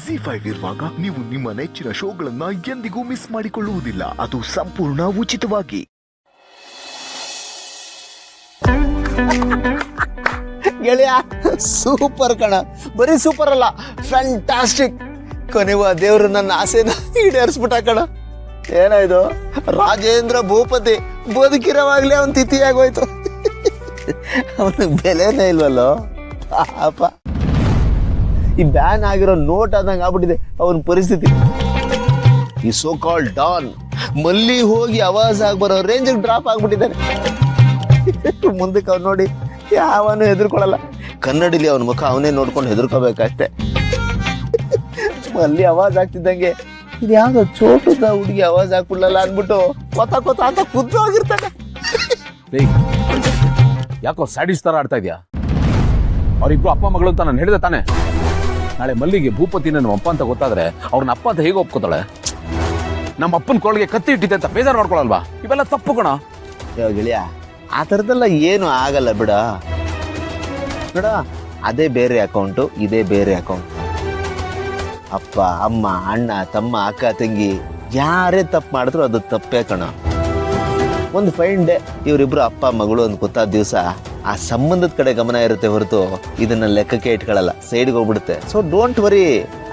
ZEE5 ಇರುವಾಗ ನೀವು ನಿಮ್ಮ ನೆಚ್ಚಿನ ಶೋಗಳನ್ನ ಎಂದಿಗೂ ಮಿಸ್ ಮಾಡಿಕೊಳ್ಳುವುದಿಲ್ಲ. ಅದು ಸಂಪೂರ್ಣ ಉಚಿತವಾಗಿ. ಗೆಳೆಯ ಸೂಪರ್ ಕಣ, ಬರೀ ಸೂಪರ್ ಅಲ್ಲ, ಫ್ಯಾಂಟಾಸ್ಟಿಕ್. ಕೊನೆವ ದೇವ್ರು ನನ್ನ ಆಸೆನ ಈಡೇರಿಸ್ಬಿಟ್ಟ ಕಣ. ಏನಾಯ್ತು, ರಾಜೇಂದ್ರ ಭೂಪತಿ ಬದುಕಿರೋವಾಗ್ಲೇ ಅವನ್ ತಿಥಿ ಆಗೋಯ್ತು. ಅವನಿಗೆ ಬೆಲೆನೇ ಇಲ್ವಲ್ಲೋ ಪಾಪ. ಈ ಬ್ಯಾನ್ ಆಗಿರೋ ನೋಟ್ ಆದಂಗೆ ಆಗ್ಬಿಟ್ಟಿದೆ ಅವನ ಪರಿಸ್ಥಿತಿ. ಈ ಸೋ ಕಾಲ್ಡ್ ಡಾನ್ ಮಲ್ಲಿ ಹೋಗಿ ಆವಾಜ್ ಆಗ್ಬರೋ ರೇಂಜಿಗೆ ಡ್ರಾಪ್ ಆಗ್ಬಿಟ್ಟಿದ್ದಾನೆ. ಮುಂದಕ್ಕೆ ಅವ್ನು ನೋಡಿ ಯಾವನು ಹೆದರ್ಕೊಳ್ಳಲ್ಲ. ಕನ್ನಡಿಲಿ ಅವನ ಮುಖ ಅವನೇ ನೋಡ್ಕೊಂಡು ಹೆದರ್ಕೋಬೇಕಷ್ಟೆ. ಮಲ್ಲಿ ಆವಾಜ್ ಆಗ್ತಿದ್ದಂಗೆ ಇದು ಯಾವ್ದೋ ಚೋಟದ ಹುಡುಗಿ ಆವಾಜ್ ಹಾಕ್ಬಿಡ್ಲಲ್ಲ ಅಂದ್ಬಿಟ್ಟು ಕೊತ್ತ ಅಂತ ಕುದ್ದು ಹೋಗಿರ್ತಾನೆ. ಯಾಕೋ ಸ್ಯಾಡಿಸ್ ತರ ಆಡ್ತಾ ಇದೆಯಾ? ಅವ್ರಿಬ್ರು ಅಪ್ಪ ಮಗಳು ಅಂತ ನಾನು ಹೇಳಿದೆ ತಾನೆ. ನಾಳೆ ಮಲ್ಲಿಗೆ ಭೂಪತಿ ನಮ್ಮ ಅಪ್ಪ ಅಂತ ಗೊತ್ತಾದ್ರೆ ಅವ್ರನ್ನ ಅಪ್ಪ ಅಂತ ಹೇಗೆ ಒಪ್ಕೋತಾಳೆ? ನಮ್ಮ ಅಪ್ಪನ ಕೋಳಿಗೆ ಕತ್ತಿ ಇಟ್ಟಿದೆ ಅಂತ ಬೇಜಾರು ಮಾಡ್ಕೊಳಲ್ವಾ? ಇವೆಲ್ಲ ತಪ್ಪು ಕಣ. ಗೆಳೆಯ, ಆ ಥರದ್ದೆಲ್ಲ ಏನು ಆಗಲ್ಲ ಬಿಡ. ನೋಡ, ಅದೇ ಬೇರೆ ಅಕೌಂಟು, ಇದೇ ಬೇರೆ ಅಕೌಂಟ್. ಅಪ್ಪ ಅಮ್ಮ ಅಣ್ಣ ತಮ್ಮ ಅಕ್ಕ ತಂಗಿ ಯಾರೇ ತಪ್ಪು ಮಾಡಿದ್ರು ಅದು ತಪ್ಪೇ ಕಣ. ಒಂದು ಫೈನ್ ಡೇ ಇವರಿಬ್ರು ಅಪ್ಪ ಮಗಳು ಅಂತ ಗೊತ್ತಾದ ದಿವಸ ಆ ಸಂಬಂಧದ ಕಡೆ ಗಮನ ಇರುತ್ತೆ ಹೊರತು ಇದನ್ನ ಲೆಕ್ಕಕ್ಕೆ ಇಟ್ಕೊಳ್ಳಲ್ಲ, ಸೈಡ್ಗೆ ಹೋಗ್ಬಿಡುತ್ತೆ. ಸೊ ಡೋಂಟ್ ವರಿ,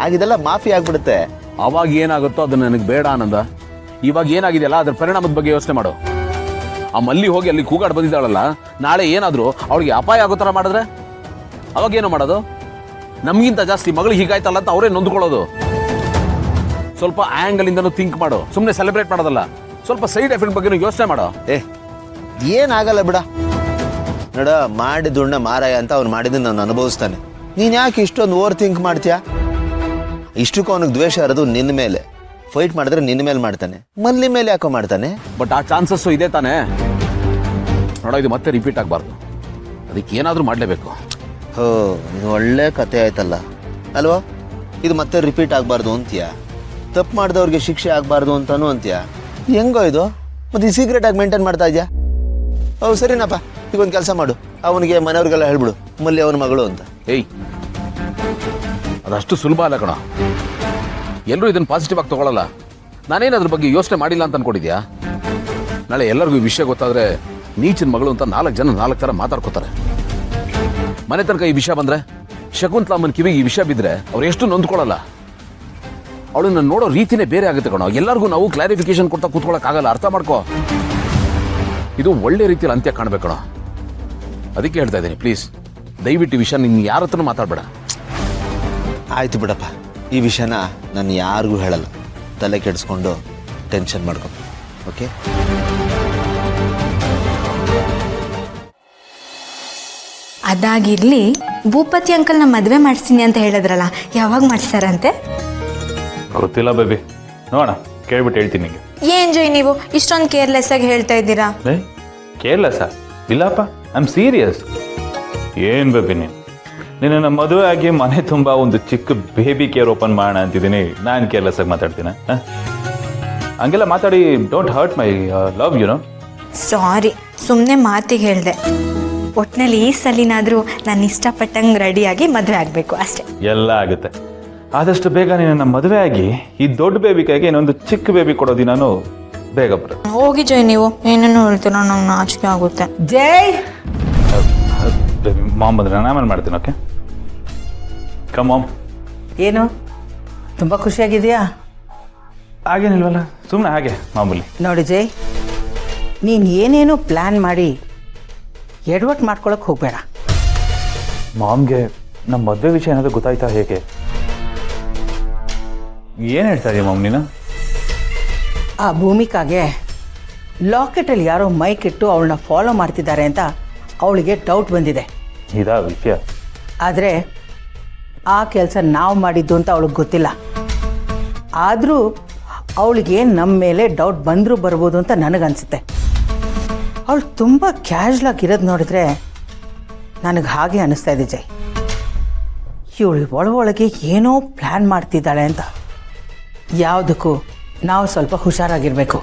ಆಗಿದೆಲ್ಲ ಮಾಫಿ ಆಗ್ಬಿಡುತ್ತೆ. ಅವಾಗ ಏನಾಗುತ್ತೋ ಅದು ನನಗೆ ಬೇಡ ಆನಂದ. ಇವಾಗ ಏನಾಗಿದೆಯಲ್ಲ ಅದ್ರ ಪರಿಣಾಮದ ಬಗ್ಗೆ ಯೋಚನೆ ಮಾಡು. ಆ ಮಲ್ಲಿ ಹೋಗಿ ಅಲ್ಲಿ ಕೂಗಾಡ್ ಬಂದಿದ್ದಾಳಲ್ಲ, ನಾಳೆ ಏನಾದ್ರು ಅವಳಿಗೆ ಅಪಾಯ ಆಗೋ ಥರ ಮಾಡಿದ್ರೆ ಅವಾಗೇನು ಮಾಡೋದು? ನಮಗಿಂತ ಜಾಸ್ತಿ ಮಗಳಿಗೆ ಹೀಗಾಯ್ತಲ್ಲ ಅಂತ ಅವರೇ ನೊಂದ್ಕೊಳ್ಳೋದು. ಸ್ವಲ್ಪ ಆಂಗಲ್ ಇಂದನೂ ಥಿಂಕ್ ಮಾಡು, ಸುಮ್ಮನೆ ಸೆಲೆಬ್ರೇಟ್ ಮಾಡೋದಲ್ಲ. ಸ್ವಲ್ಪ ಸೈಡ್ ಎಫೆಕ್ಟ್ ಬಗ್ಗೆ ಯೋಚನೆ ಮಾಡೋ. ಏನಾಗಲ್ಲ ಬಿಡ. ನೋಡ, ಮಾಡಿದುಣ್ಣ ಮಾರಾಯ ಅಂತ ಅವ್ನು ಮಾಡಿದ್ದನ್ನು ನಾನು ಅನುಭವಿಸ್ತಾನೆ. ನೀನ್ ಯಾಕೆ ಇಷ್ಟೊಂದು ಓವರ್ ಥಿಂಕ್ ಮಾಡ್ತೀಯಾ? ಇಷ್ಟಕ್ಕೂ ಅವನಿಗೆ ದ್ವೇಷ ಇರೋದು ನಿನ್ನ ಮೇಲೆ. ಫೈಟ್ ಮಾಡಿದ್ರೆ ನಿನ್ನ ಮೇಲೆ ಮಾಡ್ತಾನೆ, ಮಲ್ಲಿ ಮೇಲೆ ಯಾಕೋ ಮಾಡ್ತಾನೆ. ಬಟ್ ಆ ಚಾನ್ಸಸ್ಸು ಇದೆ ತಾನೇ. ನೋಡೋ, ಇದು ಮತ್ತೆ ರಿಪೀಟ್ ಆಗಬಾರ್ದು. ಅದಕ್ಕೆ ಏನಾದರೂ ಮಾಡಲೇಬೇಕು. ಹೋ, ಇದು ಒಳ್ಳೆ ಕತೆ ಆಯ್ತಲ್ಲ ಅಲ್ವಾ? ಇದು ಮತ್ತೆ ರಿಪೀಟ್ ಆಗಬಾರ್ದು ಅಂತೀಯ? ತಪ್ಪು ಮಾಡಿದವ್ರಿಗೆ ಶಿಕ್ಷೆ ಆಗಬಾರ್ದು ಅಂತಾನು ಅಂತೀಯ? ಹೆಂಗೋ ಇದು? ಮತ್ತೆ ಈ ಸೀಕ್ರೆಟ್ ಆಗಿ ಮೇಂಟೈನ್ ಮಾಡ್ತಾ ಇದೆಯಾ? ಹೌದು, ಸರಿನಪ್ಪ, ಈಗ ಒಂದು ಕೆಲಸ ಮಾಡು, ಅವನಿಗೆ ಮನೆಯವ್ರಿಗೆಲ್ಲ ಹೇಳ್ಬಿಡು ಮಲ್ಲಿ ಅವನ ಮಗಳು ಅಂತ. ಏಯ್, ಅದಷ್ಟು ಸುಲಭ ಅಲ್ಲ ಕಣ. ಎಲ್ಲರೂ ಇದನ್ನು ಪಾಸಿಟಿವ್ ಆಗಿ ತಗೊಳ್ಳಲ್ಲ. ನಾನೇನು ಅದ್ರ ಬಗ್ಗೆ ಯೋಚನೆ ಮಾಡಿಲ್ಲ ಅಂತ ಅನ್ಕೊಂಡಿದ್ಯಾ? ನಾಳೆ ಎಲ್ಲರಿಗೂ ಈ ವಿಷಯ ಗೊತ್ತಾದ್ರೆ ನೀಚಿನ ಮಗಳು ಅಂತ 4 ಜನ 4 ಥರ ಮಾತಾಡ್ಕೋತಾರೆ. ಮನೆ ತನಕ ಈ ವಿಷಯ ಬಂದ್ರೆ, ಶಕುಂತಲಮ್ಮನ ಕಿವಿಗೆ ಈ ವಿಷಯ ಬಿದ್ದರೆ ಅವ್ರು ಎಷ್ಟು ನೊಂದ್ಕೊಳ್ಳಲ್ಲ. ಅವಳನ್ನ ನೋಡೋ ರೀತಿನೇ ಬೇರೆ ಆಗುತ್ತೆ ಕಣೋ. ಎಲ್ಲರಿಗೂ ನಾವು ಕ್ಲಾರಿಫಿಕೇಶನ್ ಕೊಡ್ತಾ ಕೂತ್ಕೊಳ್ಳೋಕ್ಕಾಗಲ್ಲ, ಅರ್ಥ ಮಾಡ್ಕೋ. ಇದು ಒಳ್ಳೆ ರೀತಿಯಲ್ಲಿ ಅಂತ್ಯ ಕಾಣಬೇಕಣ. ಅದಕ್ಕೆ ಹೇಳ್ತಾ ಇದ್ದೀನಿ, ಪ್ಲೀಸ್ ದಯವಿಟ್ಟು ಈ ವಿಷಯ ನಿನ್ನ ಯಾರ ಹತ್ರನೂ ಮಾತಾಡಬೇಡ. ಆಯ್ತು ಬಿಡಪ್ಪ, ಈ ವಿಷಯನ ನಾನು ಯಾರಿಗೂ ಹೇಳಲ್ಲ. ತಲೆ ಕೆಡಿಸ್ಕೊಂಡು ಟೆನ್ಷನ್ ಮಾಡ್ಕೊ. ಓಕೆ? ಅದಾಗಿರ್ಲಿ, ಭೂಪತಿ ಅಂಕಲ್ನ ಮದುವೆ ಮಾಡಿಸ್ತೀನಿ ಅಂತ ಹೇಳಿದ್ರಲ್ಲ, ಯಾವಾಗ ಮಾಡಿಸ್ತಾರಂತೆ? ಗೊತ್ತಿಲ್ಲ ಬೇಬಿ, ನೋಡೋಣ, ಕೇಳ್ಬಿಟ್ಟು ಹೇಳ್ತೀನಿ ನಿಮಗೆ. ಏನ್ ಜೈ ನೀವು ಇಷ್ಟೊಂದು ಕೇರ್ಲೆಸ್ ಆಗಿ ಹೇಳ್ತಾ ಇದ್ದೀರಾ? ಕೇರ್ಲೆಸ್? ಇಲ್ಲಪ್ಪ, ಐ ಆಮ್ ಸೀರಿಯಸ್. ಏನು ಬೇಬಿ, ನಿನ್ನ ಮದುವೆ ಆಗಿ ಮನೆ ತುಂಬ ಒಂದು ಚಿಕ್ಕ ಬೇಬಿ ಕೇರ್ ಓಪನ್ ಮಾಡೋಣ ಅಂತಿದ್ದೀನಿ. ನಾನು ಕೇರ್ಲೆಸ್ ಆಗಿ ಮಾತಾಡ್ತೀನಿ? ಹಂಗೆಲ್ಲ ಮಾತಾಡಿ don't hurt my love, you know. Sorry, ಸುಮ್ಮನೆ ಮಾತಿಗೆ ಹೇಳಿದೆ. ಒಟ್ಟಿನಲ್ಲಿ ಈ ಸಲಿನಾದರೂ ನಾನು ಇಷ್ಟಪಟ್ಟಂಗೆ ರೆಡಿಯಾಗಿ ಮದುವೆ ಆಗಬೇಕು ಅಷ್ಟೇ. ಎಲ್ಲ ಆಗುತ್ತೆ. ಆದಷ್ಟು ಬೇಗ ನೀನು ಮದುವೆ ಆಗಿ ಈ ದೊಡ್ಡ ಬೇಬಿ ಕೈಗೆ ಇನ್ನೊಂದು ಚಿಕ್ಕ ಬೇಬಿ ಕೊಡೋ ದಿನಾನು ಬೇಗ ಬರುತ್ತೆ. ಹೋಗಿ ಜೈ, ನೀವು ಏನೇನು ಹೇಳ್ತೀರೋ ನಂಗೆ ನಾಚಿಕೆ ಆಗುತ್ತೆ. ಜೈ, ಬೇಬಿ ಮಾಮ್ ಬಂದ್ರೆ ನಾನು ಆಮೇಲೆ ಮಾಡ್ತೀನಿ. Okay, come mom. ಏನು ತುಂಬ ಖುಷಿಯಾಗಿದೆಯಾ? ಹಾಗೇನಿಲ್ವಲ್ಲ, ಸುಮ್ಮನೆ ಹಾಗೆ ಮಾಮೂಲಿ. ನೋಡಿ ಜೈ, ನೀನು ಏನೇನೋ ಪ್ಲ್ಯಾನ್ ಮಾಡಿ ಎಡವಟ್ ಮಾಡ್ಕೊಳಕ್ಕೆ ಹೋಗಬೇಡ. ಮಾಮ್ಗೆ ನಮ್ಮ ಮದುವೆ ವಿಷಯ ಏನಾದರೂ ಗೊತ್ತಾಯ್ತಾ? ಹೇಗೆ? ಏನು ಹೇಳ್ತಾ ಇದೀಯ ಮಾಮ್ ನೀನು? ಆ ಭೂಮಿಕಾಗೆ ಲಾಕೆಟಲ್ಲಿ ಯಾರೋ ಮೈಕ್ ಇಟ್ಟು ಅವಳನ್ನ ಫಾಲೋ ಮಾಡ್ತಿದ್ದಾರೆ ಅಂತ ಅವಳಿಗೆ ಡೌಟ್ ಬಂದಿದೆ. ಇದಾ ವಿಷಯ? ಆದರೆ ಆ ಕೆಲಸ ನಾವು ಮಾಡಿದ್ದು ಅಂತ ಅವಳಿಗೆ ಗೊತ್ತಿಲ್ಲ. ಆದರೂ ಅವಳಿಗೆ ನಮ್ಮ ಮೇಲೆ ಡೌಟ್ ಬಂದರೂ ಬರ್ಬೋದು ಅಂತ ನನಗನ್ಸುತ್ತೆ. ಅವಳು ತುಂಬ ಕ್ಯಾಶುವಲ್ ಇರೋದು ನೋಡಿದ್ರೆ ನನಗೆ ಹಾಗೆ ಅನ್ನಿಸ್ತಾ ಇದೆ ಜೈ. ಇವಳು ಒಳಗೆ ಏನೋ ಪ್ಲ್ಯಾನ್ ಮಾಡ್ತಿದ್ದಾಳೆ ಅಂತ. ಯಾವುದಕ್ಕೂ ನಾವು ಸ್ವಲ್ಪ ಹುಷಾರಾಗಿರಬೇಕು.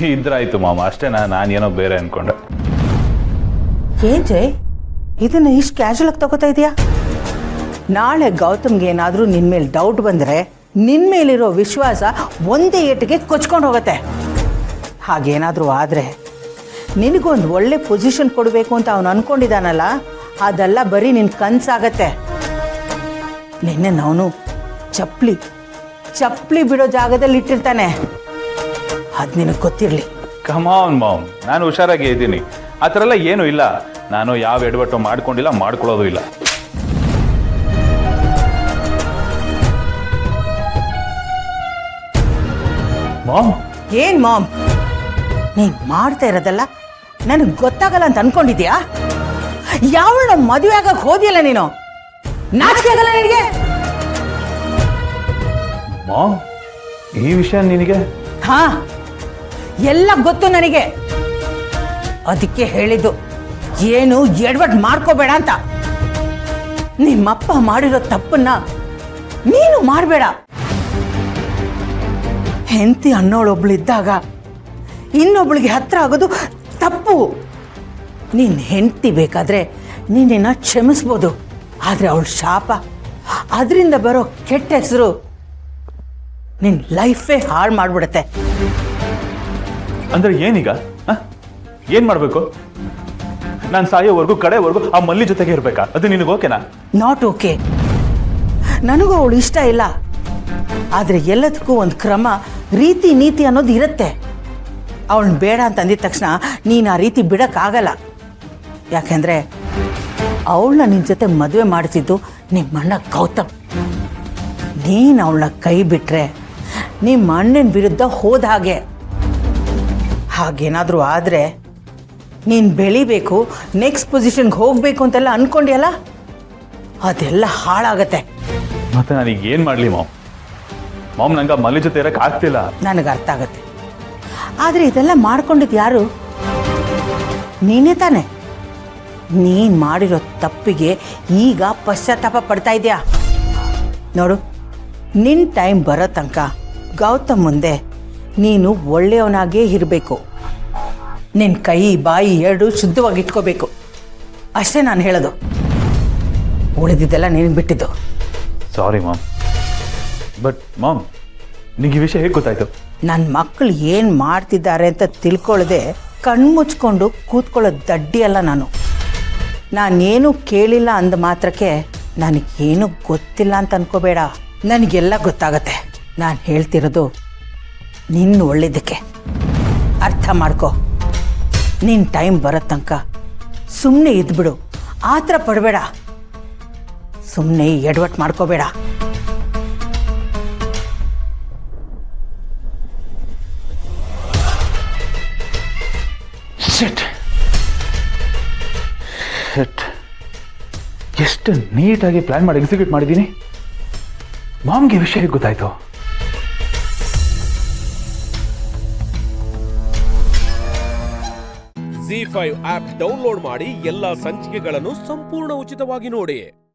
ಇದ್ರಾಯ್ತು ಮಾಮ, ಅಷ್ಟೇ. ನಾನೇನೋ ಬೇರೆ ಅನ್ಕೊಂಡೆ. ಏನ್ ಜೈ, ಇದನ್ನ ಇಷ್ಟು ಕ್ಯಾಶುವಲ್ ಆಗಿ ತಗೋತಾ ಇದೆಯಾ? ನಾಳೆ ಗೌತಮ್ಗೆ ಏನಾದರೂ ನಿನ್ನ ಮೇಲೆ ಡೌಟ್ ಬಂದರೆ ನಿನ್ನ ಮೇಲಿರೋ ವಿಶ್ವಾಸ ಒಂದೇ ಏಟಿಗೆ ಕೊಚ್ಕೊಂಡು ಹೋಗುತ್ತೆ. ಹಾಗೇನಾದರೂ ಆದರೆ ನಿನಗೊಂದು ಒಳ್ಳೆ ಪೊಸಿಷನ್ ಕೊಡಬೇಕು ಅಂತ ಅವನು ಅಂದ್ಕೊಂಡಿದ್ದಾನಲ್ಲ, ಅದೆಲ್ಲ ಬರೀ ನಿನ್ನ ಕನಸಾಗತ್ತೆ. ನಿನ್ನೆ ಅವನು ಚಪ್ಪಲಿ ಬಿಡೋ ಜಾಗದಲ್ಲಿ ಇಟ್ಟಿರ್ತಾನೆ, ಅದು ನಿನಗೆ ಗೊತ್ತಿರಲಿ. ಕಮಾನ್ ಮಾಮ್, ನಾನು ಹುಷಾರಾಗಿ ಇದ್ದೀನಿ. ಆ ಥರ ಎಲ್ಲ ಏನೂ ಇಲ್ಲ. ನಾನು ಯಾವ ಎಡವಟ್ಟು ಮಾಡ್ಕೊಂಡಿಲ್ಲ, ಮಾಡ್ಕೊಳ್ಳೋದು ಇಲ್ಲ. ಮಾಮ್, ಏನ್ ಮಾಮ್, ನೀನ್ ಮಾಡ್ತಾ ಇರೋದಲ್ಲ ನನಗೆ ಗೊತ್ತಾಗಲ್ಲ ಅಂತ ಅನ್ಕೊಂಡಿದ್ಯಾ? ಯಾವಳ ಮದುವೆ ಆಗಕ್ಕೆ ಹೋದಿಯಲ್ಲ ನೀನು, ನಾಚಿಕೆ ಆಗಲ್ಲ ನಿನಗೆ? ಮಾಮ್, ಈ ವಿಷಯ ನಿನಗೆ? ಹಾ, ಎಲ್ಲ ಗೊತ್ತು ನನಗೆ. ಅದಕ್ಕೆ ಹೇಳಿದ್ದು ಏನು ಎಡವಟ್ ಮಾಡ್ಕೋಬೇಡ ಅಂತ. ನಿಮ್ಮಪ್ಪ ಮಾಡಿರೋ ತಪ್ಪನ್ನ ನೀನು ಮಾಡಬೇಡ. ಹೆಂಡತಿ ಅನ್ನೋಳೊಬ್ಳಿದ್ದಾಗ ಇನ್ನೊಬ್ಳಿಗೆ ಹತ್ರ ಆಗೋದು ತಪ್ಪು. ನೀನು ಹೆಂಡತಿ ಬೇಕಾದ್ರೆ ನೀನಿನ್ನ ಕ್ಷಮಿಸ್ಬೋದು, ಆದರೆ ಅವಳ ಶಾಪ, ಅದರಿಂದ ಬರೋ ಕೆಟ್ಟ ಹೆಸರು ನಿನ್ನ ಲೈಫೇ ಹಾಳು ಮಾಡಿಬಿಡುತ್ತೆ. ಅಂದ್ರೆ ಏನೀಗ? ಏನು ಮಾಡಬೇಕು? ನಾನು ಸಾಯೋವರೆಗೂ ಕಡೆವರೆಗೂ ಆ ಮಲ್ಲಿ ಜೊತೆಗೆ ಇರಬೇಕಾ? ಅದು ನಿನಗೆ ಓಕೆನಾ? Not okay. ನನಗೂ ಅವಳು ಇಷ್ಟ ಇಲ್ಲ, ಆದರೆ ಎಲ್ಲದಕ್ಕೂ ಒಂದು ಕ್ರಮ, ರೀತಿ ನೀತಿ ಅನ್ನೋದು ಇರುತ್ತೆ. ಅವಳನ್ನ ಬೇಡ ಅಂತ ಅಂದಿದ ತಕ್ಷಣ ನೀನು ಆ ರೀತಿ ಬಿಡೋಕ್ಕಾಗಲ್ಲ. ಯಾಕೆಂದರೆ ಅವಳನ್ನ ನಿನ್ನ ಜೊತೆ ಮದುವೆ ಮಾಡಿಸಿದ್ದು ನಿಮ್ಮಣ್ಣ ಗೌತಮ್. ನೀನು ಅವಳನ್ನ ಕೈ ಬಿಟ್ಟರೆ ನಿಮ್ಮ ಅಣ್ಣನ ವಿರುದ್ಧ ಹೋದ ಹಾಗೆ. ಹಾಗೇನಾದರೂ ಆದರೆ ನೀನು ಬೆಳಿಬೇಕು, ನೆಕ್ಸ್ಟ್ ಪೊಸಿಷನ್ಗೆ ಹೋಗಬೇಕು ಅಂತೆಲ್ಲ ಅಂದ್ಕೊಂಡಿಯಲ್ಲ, ಅದೆಲ್ಲ ಹಾಳಾಗತ್ತೆ. ಮತ್ತೆ ನಾನೀಗ ಏನು ಮಾಡಲಿ ಮಾಮ್? ಮಾಮ್, ನಂಗೆ ಮಲ್ಲಿ ಜೊತೆ ಇರೋಕ್ಕೆ ಆಗ್ತಿಲ್ಲ. ನನಗೆ ಅರ್ಥ ಆಗತ್ತೆ, ಆದರೆ ಇದೆಲ್ಲ ಮಾಡ್ಕೊಂಡಿದ್ದು ಯಾರು? ನೀನೇ ತಾನೆ. ನೀನು ಮಾಡಿರೋ ತಪ್ಪಿಗೆ ಈಗ ಪಶ್ಚಾತ್ತಾಪ ಪಡ್ತಾ ಇದೆಯಾ? ನೋಡು, ನಿನ್ನ ಟೈಮ್ ಬರೋ ತನಕ ಗೌತಮ್ ಮುಂದೆ ನೀನು ಒಳ್ಳೆಯವನಾಗೇ ಇರಬೇಕು. ನಿನ್ನ ಕೈ ಬಾಯಿ ಎರಡು ಶುದ್ಧವಾಗಿ ಇಟ್ಕೋಬೇಕು, ಅಷ್ಟೇ ನಾನು ಹೇಳೋದು. ಉಳಿದಿದ್ದೆಲ್ಲ ನೀನು ಬಿಟ್ಟಿದ್ದು. ಸಾರಿ ಮಾಮ್. ಬಟ್ ಮಾಮ್, ನಿಮಗೆ ಈ ವಿಷಯ ಹೇಗೆ ಗೊತ್ತಾಯ್ತು? ನನ್ನ ಮಕ್ಕಳು ಏನು ಮಾಡ್ತಿದ್ದಾರೆ ಅಂತ ತಿಳ್ಕೊಳ್ಳದೆ ಕಣ್ಮುಚ್ಕೊಂಡು ಕೂತ್ಕೊಳ್ಳೋ ದಡ್ಡಿ ಅಲ್ಲ ನಾನು. ನಾನೇನು ಕೇಳಿಲ್ಲ ಅಂದ ಮಾತ್ರಕ್ಕೆ ನನಗೇನು ಗೊತ್ತಿಲ್ಲ ಅಂತ ಅನ್ಕೋಬೇಡ. ನನಗೆಲ್ಲ ಗೊತ್ತಾಗತ್ತೆ. ನಾನು ಹೇಳ್ತಿರೋದು ನಿನ್ನ ಒಳ್ಳೇದಕ್ಕೆ. ಅರ್ಥ ಮಾಡ್ಕೊ. ನಿನ್ನ ಟೈಮ್ ಬರೋ ತನಕ ಸುಮ್ಮನೆ ಇದ್ಬಿಡು, ಆತರ ಪಡಬೇಡ, ಸುಮ್ಮನೆ ಎಡವಟ್ಟು ಮಾಡ್ಕೋಬೇಡ. ಎಷ್ಟು ನೀಟಾಗಿ ಪ್ಲಾನ್ ಮಾಡಿ ಎಕ್ಸಿಕ್ಯೂಟ್ ಮಾಡಿದ್ದೀನಿ. ಮಾಮ್ಗೆ ವಿಷಯ ಹೇಗೆ ಗೊತ್ತಾಯ್ತು? ZEE5 ಆಪ್ ಡೌನ್ಲೋಡ್ ಮಾಡಿ ಎಲ್ಲಾ ಸಂಚಿಕೆಗಳನ್ನು ಸಂಪೂರ್ಣ ಉಚಿತವಾಗಿ ನೋಡಿ.